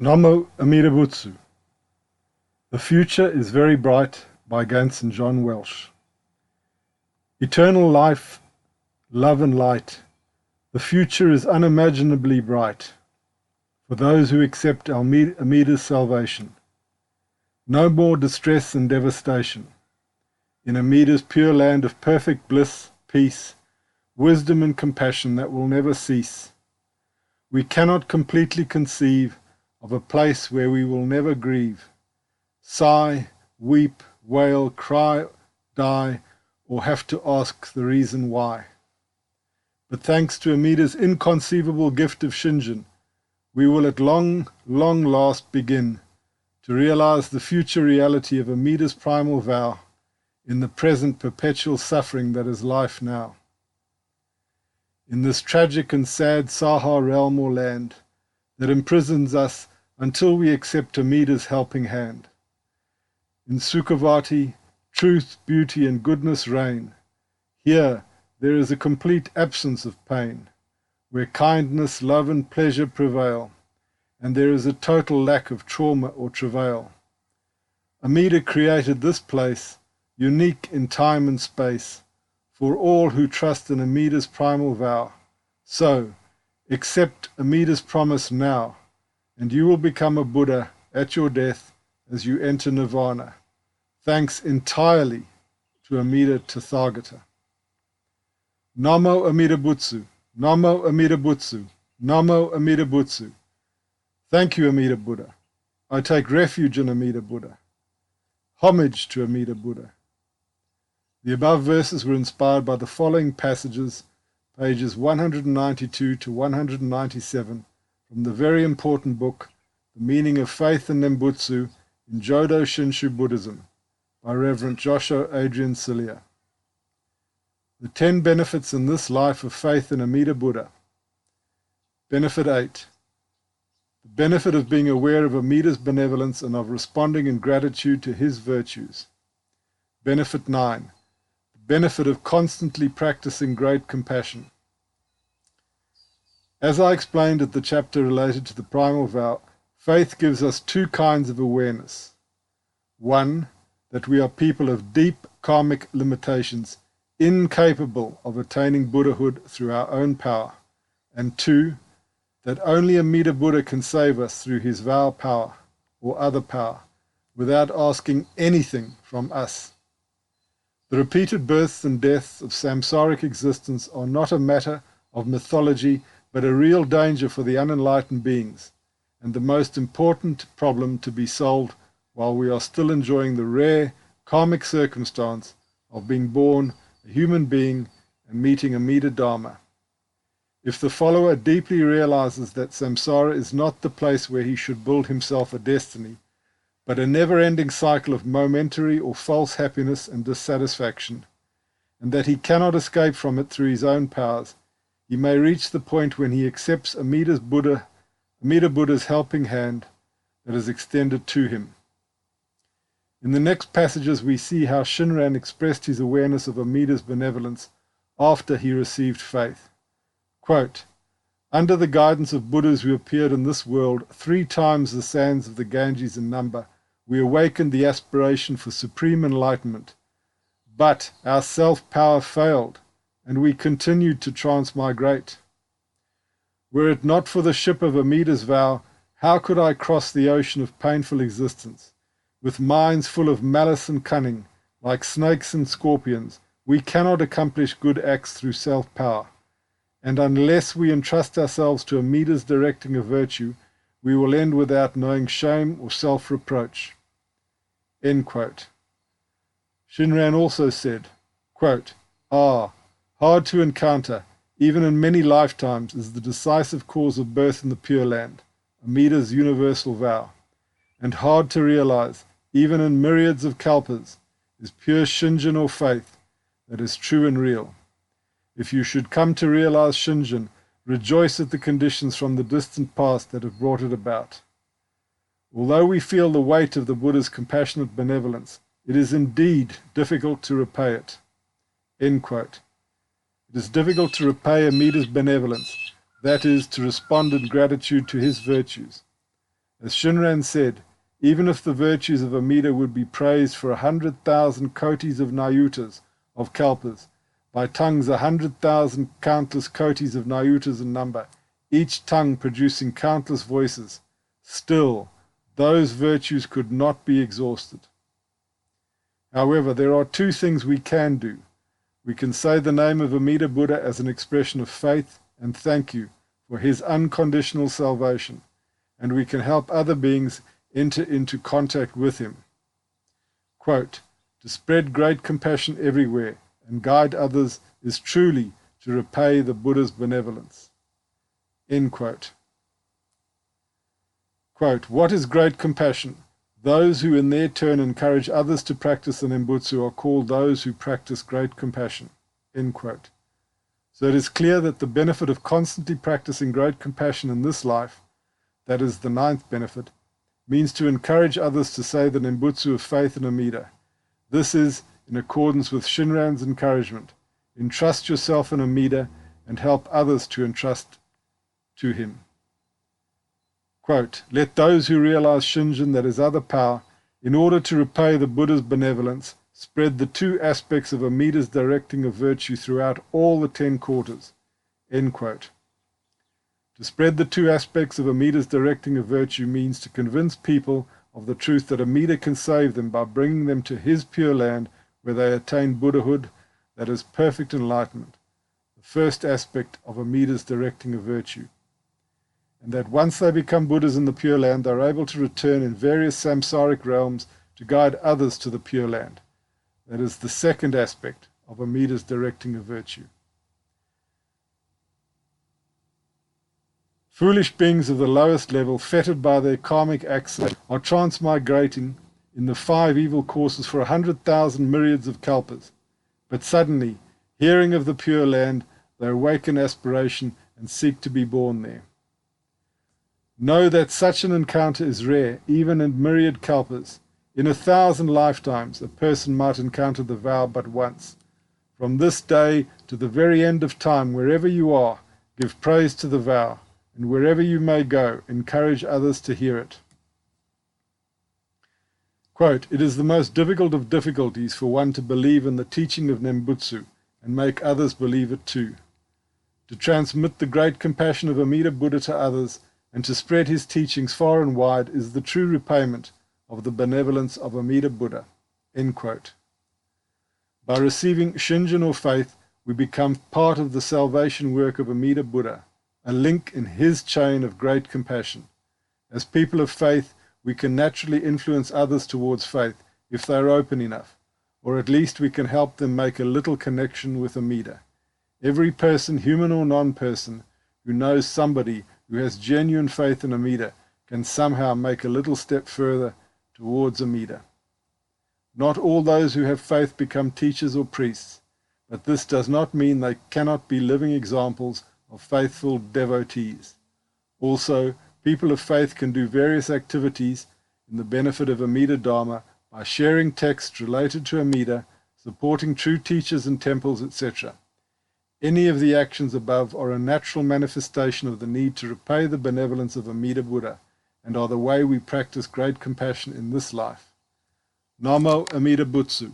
Namo Amida Butsu. The Future is Very Bright by Gansen John Welch. Eternal life, love and light. The future is unimaginably bright for those who accept Amida's salvation. No more distress and devastation. In Amida's pure land of perfect bliss, peace, wisdom and compassion that will never cease. We cannot completely conceive of a place where we will never grieve, sigh, weep, wail, cry, die, or have to ask the reason why. But thanks to Amida's inconceivable gift of shinjin, we will at long last begin to realize the future reality of Amida's primal vow in the present perpetual suffering that is life now. In this tragic and sad Saha realm or land that imprisons us until we accept Amida's helping hand. In Sukhavati, truth, beauty, and goodness reign. Here there is a complete absence of pain, where kindness, love, and pleasure prevail, and there is a total lack of trauma or travail. Amida created this place, unique in time and space, for all who trust in Amida's primal vow. So, accept Amida's promise now, and you will become a Buddha at your death as you enter Nirvana. Thanks entirely to Amida Tathagata. Namo Amida Butsu, Namo Amida Butsu, Namo Amida Butsu. Thank you, Amida Buddha. I take refuge in Amida Buddha. Homage to Amida Buddha. The above verses were inspired by the following passages, pages 192 to 197, from the very important book, The Meaning of Faith and Nembutsu in Jodo Shinshu Buddhism, by Reverend Josho, Adrian, Cirlea. The 10 benefits in this life of faith in Amida Buddha. Benefit 8. The benefit of being aware of Amida's benevolence and of responding in gratitude to his virtues. Benefit 9. The benefit of constantly practicing great compassion. As I explained at the chapter related to the primal vow, faith gives us 2 kinds of awareness. 1, that we are people of deep karmic limitations, incapable of attaining Buddhahood through our own power. And 2, that only Amida Buddha can save us through his vow power or other power, without asking anything from us. The repeated births and deaths of samsaric existence are not a matter of mythology, but a real danger for the unenlightened beings, and the most important problem to be solved while we are still enjoying the rare karmic circumstance of being born a human being and meeting Amida Dharma. If the follower deeply realizes that samsara is not the place where he should build himself a destiny, but a never-ending cycle of momentary or false happiness and dissatisfaction, and that he cannot escape from it through his own powers, he may reach the point when he accepts Amida Buddha's helping hand that is extended to him. In the next passages we see how Shinran expressed his awareness of Amida's benevolence after he received faith. Quote, under the guidance of Buddhas who appeared in this world 3 times the sands of the Ganges in number, we awakened the aspiration for supreme enlightenment. But our self-power failed, and we continued to transmigrate. Were it not for the ship of Amida's vow, how could I cross the ocean of painful existence? With minds full of malice and cunning, like snakes and scorpions, we cannot accomplish good acts through self-power. And unless we entrust ourselves to Amida's directing of virtue, we will end without knowing shame or self-reproach. End quote. Shinran also said, quote, hard to encounter, even in many lifetimes, is the decisive cause of birth in the Pure Land, Amida's universal vow, and hard to realize, even in myriads of kalpas, is pure shinjin or faith that is true and real. If you should come to realize shinjin, rejoice at the conditions from the distant past that have brought it about. Although we feel the weight of the Buddha's compassionate benevolence, it is indeed difficult to repay it. End quote. It is difficult to repay Amida's benevolence, that is, to respond in gratitude to his virtues. As Shinran said, even if the virtues of Amida would be praised for 100,000 kotis of nayutas, of kalpas, by tongues 100,000 countless kotis of nayutas in number, each tongue producing countless voices, still those virtues could not be exhausted. However, there are two things we can do. We can say the name of Amida Buddha as an expression of faith and thank you for his unconditional salvation, and we can help other beings enter into contact with him. Quote, to spread great compassion everywhere and guide others is truly to repay the Buddha's benevolence. End quote. Quote, what is great compassion? Those who in their turn encourage others to practice the Nembutsu are called those who practice great compassion. End quote. So it is clear that the benefit of constantly practicing great compassion in this life, that is the 9th benefit, means to encourage others to say the Nembutsu of faith and Amida. This is in accordance with Shinran's encouragement. Entrust yourself in Amida and help others to entrust to him. Quote, let those who realize shinjin, that is other power, in order to repay the Buddha's benevolence, spread the 2 aspects of Amida's directing of virtue throughout all the 10 quarters. End quote. To spread the 2 aspects of Amida's directing of virtue means to convince people of the truth that Amida can save them by bringing them to his pure land where they attain Buddhahood, that is perfect enlightenment, the first aspect of Amida's directing of virtue. And that once they become Buddhas in the Pure Land, they are able to return in various samsaric realms to guide others to the Pure Land. That is the second aspect of Amida's directing of virtue. Foolish beings of the lowest level, fettered by their karmic access, are transmigrating in the 5 evil courses for 100,000 myriads of kalpas. But suddenly, hearing of the Pure Land, they awaken aspiration and seek to be born there. Know that such an encounter is rare, even in myriad kalpas. In 1,000 lifetimes, a person might encounter the vow but once. From this day to the very end of time, wherever you are, give praise to the vow, and wherever you may go, encourage others to hear it. Quote, it is the most difficult of difficulties for one to believe in the teaching of Nembutsu and make others believe it too. To transmit the great compassion of Amida Buddha to others and to spread his teachings far and wide is the true repayment of the benevolence of Amida Buddha. End quote. By receiving shinjin or faith, we become part of the salvation work of Amida Buddha, a link in his chain of great compassion. As people of faith, we can naturally influence others towards faith if they are open enough, or at least we can help them make a little connection with Amida. Every person, human or non-person, who knows somebody who has genuine faith in Amida can somehow make a little step further towards Amida. Not all those who have faith become teachers or priests, but this does not mean they cannot be living examples of faithful devotees. Also, people of faith can do various activities in the benefit of Amida Dharma by sharing texts related to Amida, supporting true teachers in temples, etc. Any of the actions above are a natural manifestation of the need to repay the benevolence of Amida Buddha and are the way we practice great compassion in this life. Namo Amida Butsu.